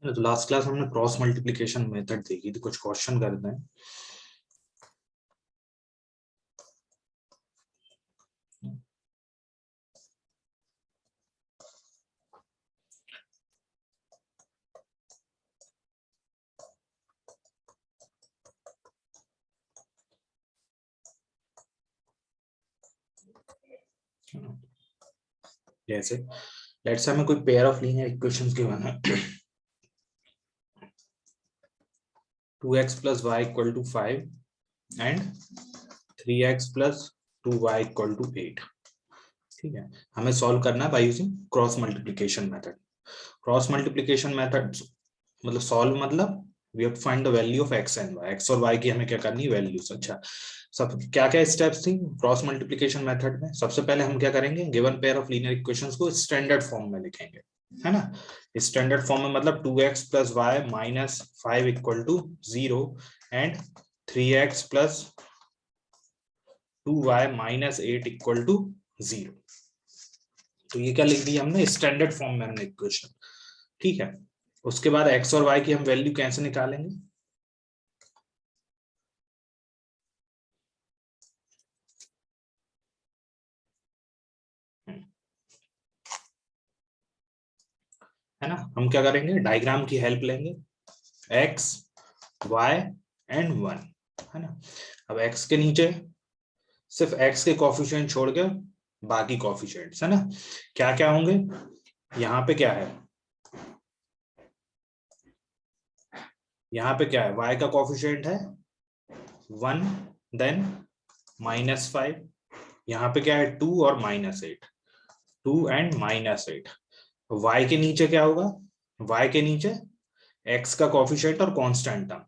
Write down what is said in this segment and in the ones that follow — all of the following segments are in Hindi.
तो लास्ट क्लास हमने क्रॉस मल्टीप्लिकेशन मेथड देखी थी, कुछ क्वेश्चन करते हैं। जैसे लेट्स से हमें कोई pair of linear equations given है 2x plus y equal to 5 and 3x plus 2y equal to 8। ठीक है, हमें सॉल्व करना है by using cross multiplication method. Cross multiplication method मतलब सॉल्व मतलब we have to find the value of x and y। x और y की हमें क्या करनी है, वैल्यूज। अच्छा, सब क्या क्या स्टेप्स थी क्रॉस मल्टीप्लिकेशन मेथड में? सबसे पहले हम क्या करेंगे, given pair of linear equations को स्टैंडर्ड फॉर्म में लिखेंगे, है ना। स्टैंडर्ड फॉर्म में मतलब 2x plus y minus 5 equal to 0 and 3x plus 2y minus 8 equal to 0। तो ये क्या लिख दिया हमने, स्टैंडर्ड फॉर्म में हमने इक्वेशन। ठीक है, उसके बाद x और y की हम वैल्यू कैसे निकालेंगे? है ना, हम क्या करेंगे, डायग्राम की हेल्प लेंगे, x y एंड 1, है ना। अब x के नीचे सिर्फ x के कोफिशिएंट छोड़ के बाकी कोफिशिएंट्स, है ना, क्या क्या होंगे। यहाँ पे क्या है, यहाँ पे क्या है, y का कोफिशिएंट है 1, देन -5, यहाँ पे क्या है 2 और -8, 2 एंड -8। y के नीचे क्या होगा, y के नीचे x का कोफिशिएंट और कांस्टेंट टर्म,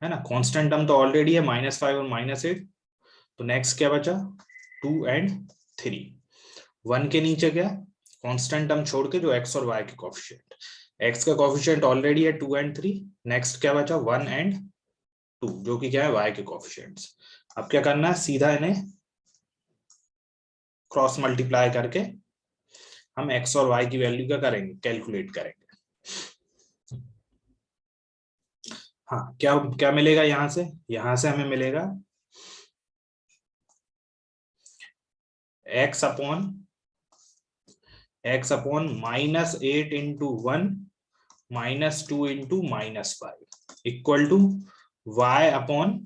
है ना। कांस्टेंट टर्म तो ऑलरेडी है -5 और -8, तो नेक्स्ट क्या बचा 2 एंड 3। 1 के नीचे क्या, कांस्टेंट टर्म छोड़ के जो x और y के कोफिशिएंट, x का कोफिशिएंट ऑलरेडी है 2 एंड 3, नेक्स्ट क्या बचा 1 एंड 2 जो कि क्या है y के कोफिशिएंट्स। अब क्या करना है, सीधा इन्हें क्रॉस मल्टीप्लाई करके हम x और y की वैल्यू क्या करेंगे, कैलकुलेट करेंगे। हाँ, क्या क्या मिलेगा यहाँ से हमें मिलेगा x upon -8 into 1 -2 into -5 equal to y upon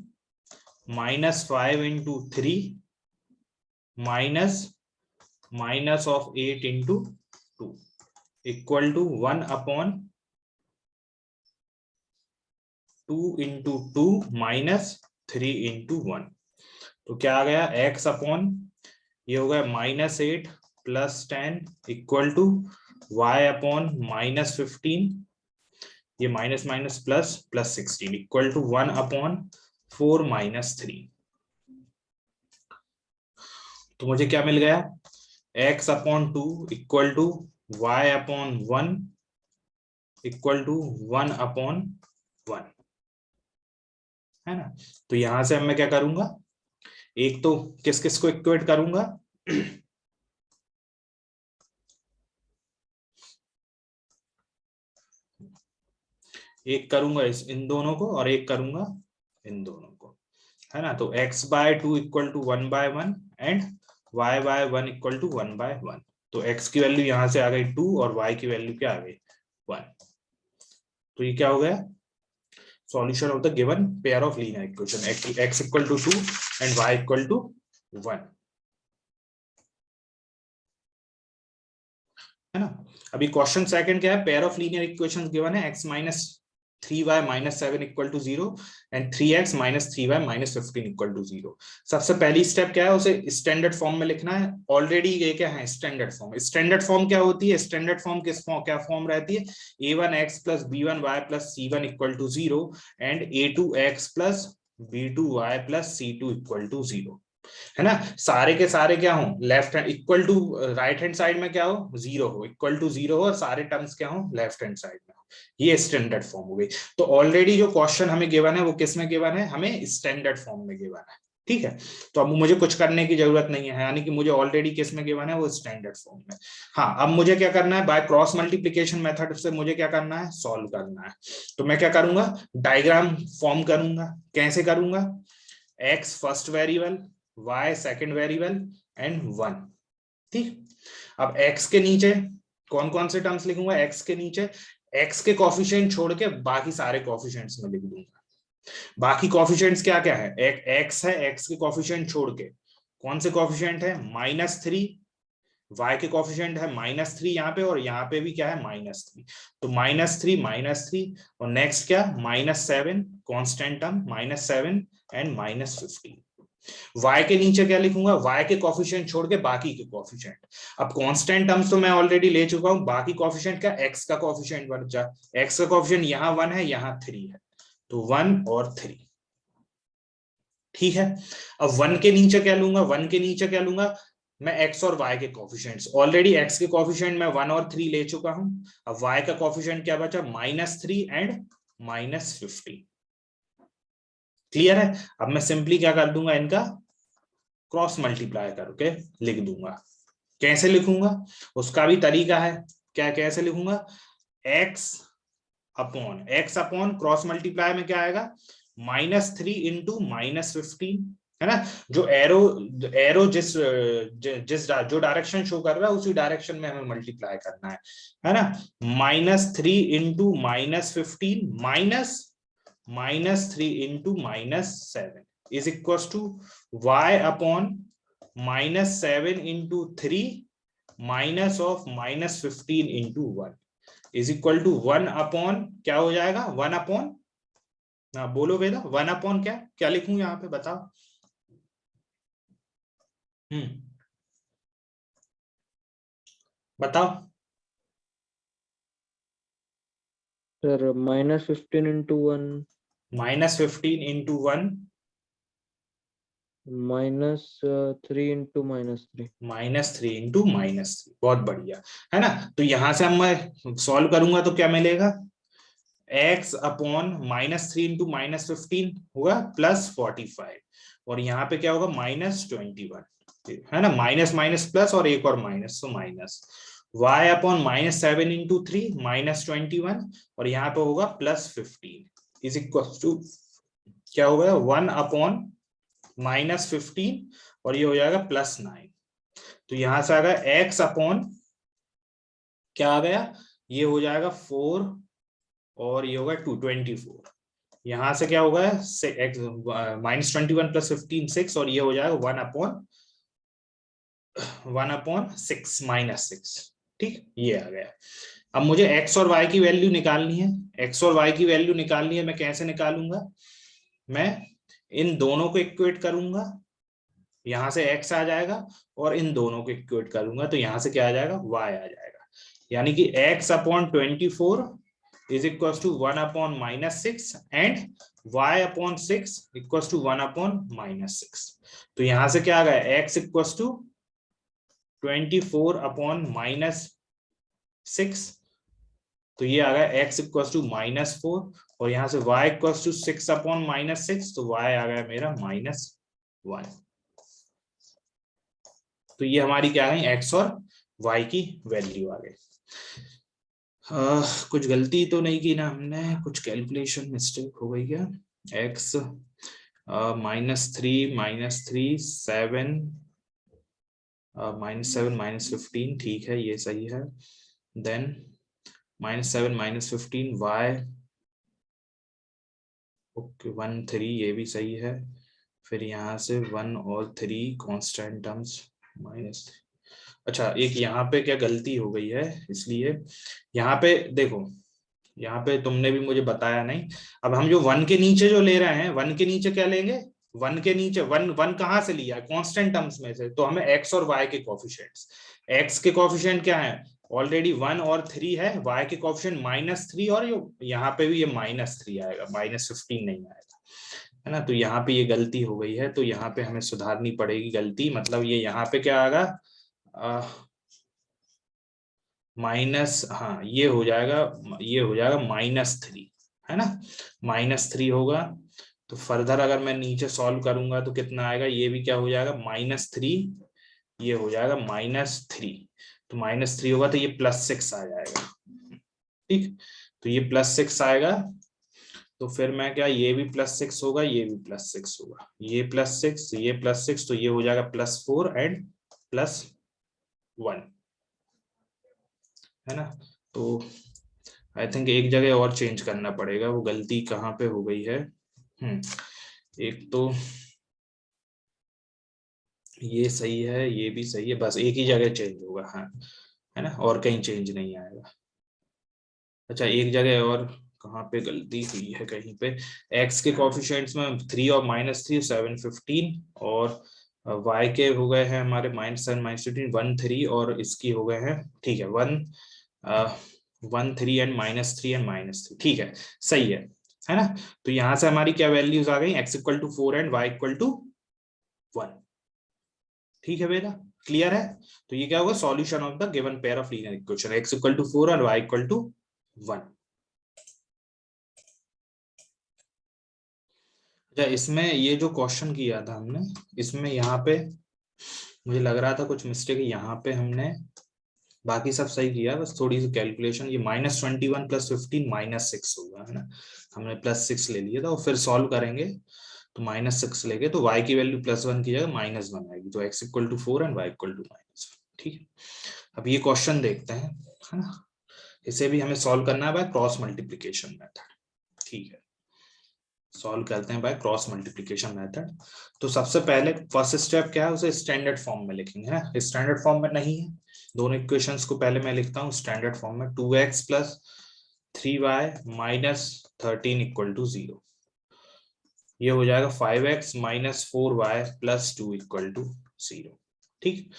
-5 into 3 minus of 8 into 2 equal to 1 upon 2 into 2 -3 into 1। तो क्या आ गया, x अपॉन ये हो गया -8 plus 10 equal to y upon -15, ये minus minus plus plus 16 equal to 1 upon 4 -3। तो मुझे क्या मिल गया, x upon 2 equal to y upon 1 equal to 1 upon 1, है ना। तो यहां से मैं क्या करूंगा, एक तो किस किस को इक्वेट करूंगा एक करूंगा इन दोनों को और एक करूंगा इन दोनों को, है ना। तो x/2 equal to 1/1 and y/1 equal to 1/1। तो x की वैल्यू यहां से आ गई 2 और y की वैल्यू क्या आ गई 1। तो ये क्या हो गया, solution of the given pair of linear equation, x equal to 2 and y equal to 1, है ना। अभी क्वेश्चन सेकंड क्या है, pair of linear equations given है x minus 3y minus 7 equal to 0 and 3x minus 3y minus 15 equal to 0। सबसे पहली स्टेप क्या है, उसे स्टैंडर्ड फॉर्म में लिखना है। ऑलरेडी ये क्या है, स्टैंडर्ड फॉर्म। स्टैंडर्ड फॉर्म क्या होती है, स्टैंडर्ड फॉर्म किस फॉर्म क्या फॉर्म रहती है, a1x plus b1y plus c1 equal to 0 and a2x plus b2y plus c2 equal to 0, है ना। सारे के सारे क्या हो, left hand equal to right hand side में क्या हो 0 हो, इक्वल टू 0 हो और सारे टर्म्स क्या हो लेफ्ट हैंड साइड में हो। ये स्टैंडर्ड फॉर्म हो गई। तो ऑलरेडी जो क्वेश्चन हमें गिवन है वो किस में गिवन है, हमें स्टैंडर्ड फॉर्म में गिवन है। ठीक है, तो अब मुझे कुछ करने की जरूरत नहीं है, यानी कि मुझे ऑलरेडी किस में गिवन है, वो स्टैंडर्ड फॉर्म में। हाँ, अब मुझे क्या करना है, बाय क्रॉस मल्टीप्लीकेशन मेथड से मुझे क्या करना है, सॉल्व करना है। तो मैं क्या करूंगा, डायग्राम फॉर्म करूंगा। कैसे करूंगा, x first variable, y second variable and 1। ठीक, अब एक्स के नीचे कौन कौन से टर्म्स लिखूंगा, एक्स के नीचे एक्स के कॉफिशिएंट छोड़ के बाकी सारे कॉफिशिएंट्स में लिख दूंगा। बाकी कॉफिशिएंट्स क्या क्या है, एक एक्स है, एक्स के कॉफिशिएंट छोड़ के कौन से कॉफिशिएंट है, -3, y के कॉफिशिएंट है -3 यहाँ पे, और यहाँ पे भी क्या है, -3। तो -3 और नेक्स्ट क्या, -7 कांस्टेंट टर्म, -7 एंड -15। y के नीचे क्या लिखूंगा, y के कॉफिशिएंट छोड़ के बाकी के कॉफिशिएंट। अब कांस्टेंट टर्म्स तो मैं ऑलरेडी ले चुका हूं, बाकी कॉफिशिएंट क्या, x का कॉफिशिएंट बचा, x का कॉफिशिएंट यहाँ 1 है, यहाँ 3 है, तो 1 और 3। ठीक है, अब 1 के नीचे क्या लूंगा, 1 के नीचे क्या लूंगा, मैं x और y के कॉफिशिएंट्स, ऑलरेडी x के कॉफिशिएंट मैं 1 और 3 ले चुका हूं। अब y का कॉफिशिएंट क्या बचा, -3 एंड -15। क्लियर है, अब मैं सिंपली क्या कर दूंगा, इनका क्रॉस मल्टीप्लाई करके लिख दूंगा। कैसे लिखूंगा, उसका भी तरीका है, क्या कैसे लिखूंगा, x अपॉन क्रॉस मल्टीप्लाई में क्या आएगा, -3 इंटू -15, है ना। जो एरो एरो जो डायरेक्शन शो कर रहा है उसी डायरेक्शन में हमें मल्टीप्लाई करना है ना। -3 into -15 -3 into -7 is equal to y upon -7 into 3 minus of -15 into 1 is equal to 1 upon क्या हो जाएगा, 1 अपॉन, हाँ बोलो बेटा, 1 अपॉन क्या क्या लिखूं यहाँ पे बताओ। बताओ sir -15 into 1, -15 into 1 -3 into -3। -3 into -3, बहुत बढ़िया, है ना। तो यहां से हम मैं सॉल्व करूंगा तो क्या मिलेगा, x अपॉन -3 इंटू -15 होगा +45, और यहाँ पे क्या होगा, -21, है ना, माइनस माइनस प्लस और एक और माइनस, तो माइनस y अपॉन -7 इंटू 3 -21, और यहाँ पे होगा +15 इज इक्वल टू क्या होगा, 1 अपॉन -15, और ये हो जाएगा +9। तो यहां से आ गया x अपॉन क्या आ गया, ये हो जाएगा 4, और ये होगा 224। यहां से क्या होगा, -21 + 15 6, और ये हो जाएगा 1/6 -6। ठीक, ये आ गया। अब मुझे x और y की वैल्यू निकालनी है, x और y की वैल्यू निकालनी है, मैं कैसे निकालूंगा, मैं इन दोनों को इक्वेट करूंगा, यहां से x आ जाएगा, और इन दोनों को इक्वेट करूंगा तो यहां से क्या आ जाएगा, y आ जाएगा। यानी कि x upon 24 is equal to 1 upon -6 and y upon 6 equal to 1 upon -6। तो यहां से क्या आ गया, x इक्वल टू 24 अपॉन -6, तो ये आ गया x इक्वल टू -4, और यहां से y इक्वल टू 6 अपॉन -6, तो y आ गया मेरा -1। तो ये हमारी क्या है, x और y की वैल्यू आ गई। कुछ गलती तो नहीं की ना हमने, कुछ कैलकुलेशन मिस्टेक हो गई क्या, x -3 7 -7 -15, ठीक है ये सही है। देन -7 -15 y, ओके 1 3 ये भी सही है। फिर यहाँ से 1 और 3 कांस्टेंट टर्म्स -3। अच्छा, एक यहाँ पे क्या गलती हो गई है, इसलिए यहाँ पे देखो, यहाँ पे तुमने भी मुझे बताया नहीं। अब हम जो 1 के नीचे जो ले रहे हैं, 1 के नीचे क्या लेंगे, 1 के नीचे 1 1 कहाँ से लिया है, कांस्टेंट टर्म्स में से, तो हमें x और y के कोफिशिएंट्स, x के कोफिशिएंट क्या है, ऑलरेडी 1 और 3 है, y के कोफिशिएंट -3, और यहाँ पे भी ये -3 आएगा, -15 नहीं आएगा, है ना। तो यहाँ पे ये गलती हो गई है, तो यहाँ पे हमें सुधारनी पड़ेगी गलती, मतलब ये यहाँ पे क्या आएगा, माइनस, हाँ ये हो जाएगा, ये हो जाएगा -3, है ना, -3 होगा। तो फर्दर अगर मैं नीचे सॉल्व करूंगा तो कितना आएगा, ये भी क्या हो जाएगा -3, ये हो जाएगा -3, तो -3 होगा तो ये +6 आ जाएगा। ठीक, तो ये +6 आएगा, तो फिर मैं क्या, ये भी +6 होगा, ये भी +6 होगा, ये +6, ये +6, तो ये हो जाएगा +4 एंड +1, है ना। तो आई थिंक एक जगह और चेंज करना पड़ेगा, वो गलती कहाँ पे हो गई है। एक तो ये सही है, ये भी सही है, बस एक ही जगह चेंज होगा, हाँ, है ना, और कहीं चेंज नहीं आएगा। अच्छा, एक जगह और कहाँ पे गलती हुई है, कहीं पे x के कोफिशिएंट्स में 3 और -3 7 15, और y के हो गए हैं हमारे -7 -15 1 3, और इसकी हो गए हैं, ठीक है, 1 3 एंड -3 एंड -3, ठीक है, सही है ना। तो यहां से हमारी क्या वैल्यूज आ गई, x = 4 एंड y = 1। ठीक है बेटा, क्लियर है। तो ये क्या होगा, solution of the given pair of linear equation, x = 4 और y = 1। अच्छा, इसमें ये जो क्वेश्चन किया था हमने, इसमें यहाँ पे मुझे लग रहा था कुछ मिस्टेक है, यहाँ पे हमने बाकी सब सही किया, बस थोड़ी सी कैलकुलेशन, ये -21 + 15 -6 होगा, है ना, हमने +6 ले लिया था, और फिर सॉल्व करेंगे तो -6 लेके, तो y की वैल्यू +1 की जगह -1 आएगी, तो x = 4 एंड y = -1। ठीक है, अब ये क्वेश्चन देखते हैं, है ना, इसे भी हमें सॉल्व करना है बाय क्रॉस मल्टीप्लीकेशन मेथड। ठीक है, सॉल्व करते हैं बाय क्रॉस मल्टीप्लिकेशन मेथड। तो सबसे पहले फर्स्ट स्टेप क्या है, उसे स्टैंडर्ड फॉर्म में लिखेंगे, है, स्टैंडर्ड फॉर्म में नहीं है, दोनों इक्वेशंस को पहले मैं लिखता हूँ स्टैंडर्ड फॉर्म में, 2x + 3y - 13 = 0, ये हो जाएगा 5x - 4y + 2 = 0। ठीक,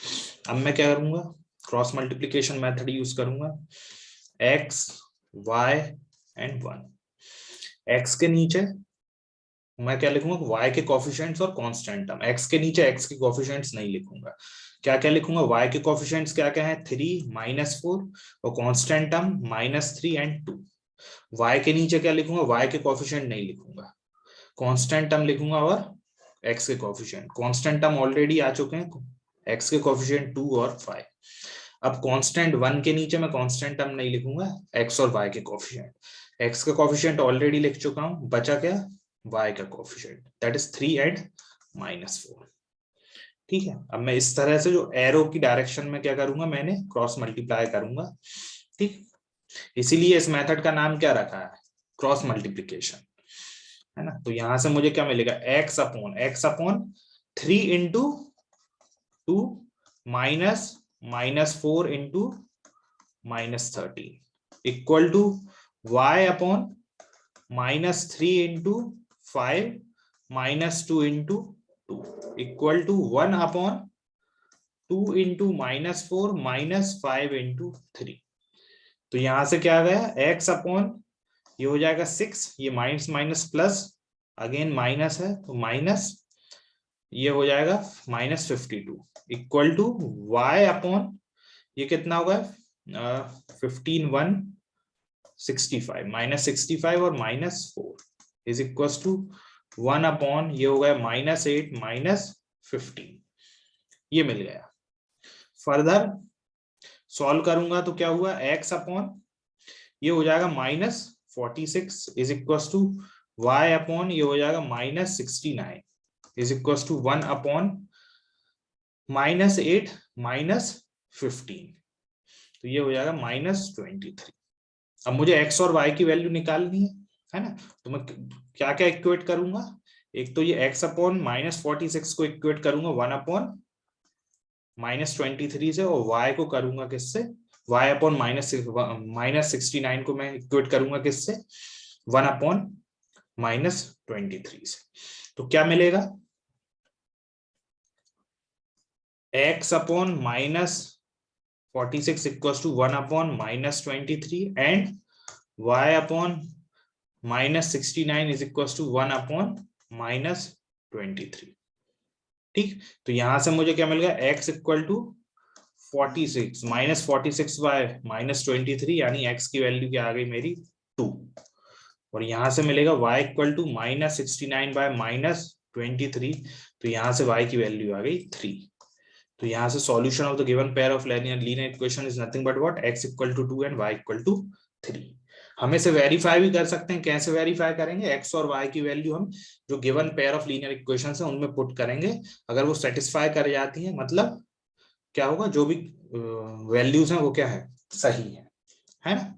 अब मैं क्या करूंगा, क्रॉस मल्टीप्लिकेशन मेथड यूज करूंगा, x y एंड 1, x के नीचे मैं क्या लिखूंगा, y के कोफिशिएंट्स और कांस्टेंट टर्म, x के नीचे x के कोफिशिएंट्स नहीं लिखूंगा, क्या क्या लिखूंगा, y के कोफिशिएंट्स क्या क्या है, 3 -4, और कांस्टेंट टर्म -3 एंड 2। y के नीचे क्या लिखूंगा, y के कोफिशिएंट नहीं लिखूंगा, कांस्टेंट टर्म लिखूंगा और x के कोफिशिएंट, कांस्टेंट टर्म ऑलरेडी आ चुके हैं, x के कोफिशिएंट 2 और 5। अब कांस्टेंट 1 के नीचे मैं कांस्टेंट टर्म नहीं लिखूंगा, x और y के कोफिशिएंट, x का कोफिशिएंट ऑलरेडी लिख चुका हूं, बचा क्या, y का कोफिशिएंट, दैट इज 3 एंड -4। ठीक है, अब मैं इस तरह से जो एरो की डायरेक्शन में क्या करूंगा, मैंने क्रॉस मल्टीप्लाई करूंगा। ठीक, इसीलिए इस मेथड का नाम क्या रखा है, क्रॉस मल्टीप्लिकेशन, है ना। तो यहां से मुझे क्या मिलेगा, x upon 3 into 2 -4 into -13 equal to y upon -3 into 5 -2 into 2 equal to 1 upon 2 into -4 -5 into 3। तो यहां से क्या आ गया, x अपॉन, ये हो जाएगा 6, ये minus minus plus, again minus है तो माइनस, ये हो जाएगा -52 इक्वल टू y अपॉन, ये कितना होगा 15 1 65 -65 और -4 इज इक्वल टू 1 अपॉन, ये हो गया -8 -15, ये मिल गया। फर्दर सॉल्व करूंगा तो क्या हुआ, x अपॉन, ये हो जाएगा -46 is equal to y upon, ये हो जाएगा -69 इज इक्वल टू 1 अपॉन -8 -15, तो ये हो जाएगा -23। अब मुझे x और y की वैल्यू निकालनी है ना, तो मैं क्या क्या इक्वेट करूंगा, एक तो ये x अपॉन -46 को इक्वेट करूंगा 1 अपॉन -23 से, और y को करूंगा किससे, y अपॉन -69 को मैं इक्वेट करूंगा किससे, 1 अपॉन -23 से। तो क्या मिलेगा, x upon -46 equals to 1 upon -23 and y upon -69 is equals to 1 upon -23। ठीक, तो यहां से मुझे क्या मिल गया, x इक्वल टू 46 -46 बाय -23, यानी x की वैल्यू क्या आ गई मेरी 2। और यहाँ से मिलेगा y इक्वल टू -69 बाय -23, तो यहाँ से y की वैल्यू आ गई 3। तो यहाँ से solution of the given pair of linear equation is nothing but what, x equal to 2 and y equal to 3। हम इसे वेरीफाई भी कर सकते हैं। कैसे वेरीफाई करेंगे, x और y की वैल्यू हम जो given pair of linear equations है उनमें पुट करेंगे, अगर वो सेटिस्फाई कर जाती है मतलब क्या होगा, जो भी वैल्यूज हैं वो क्या है, सही है ना।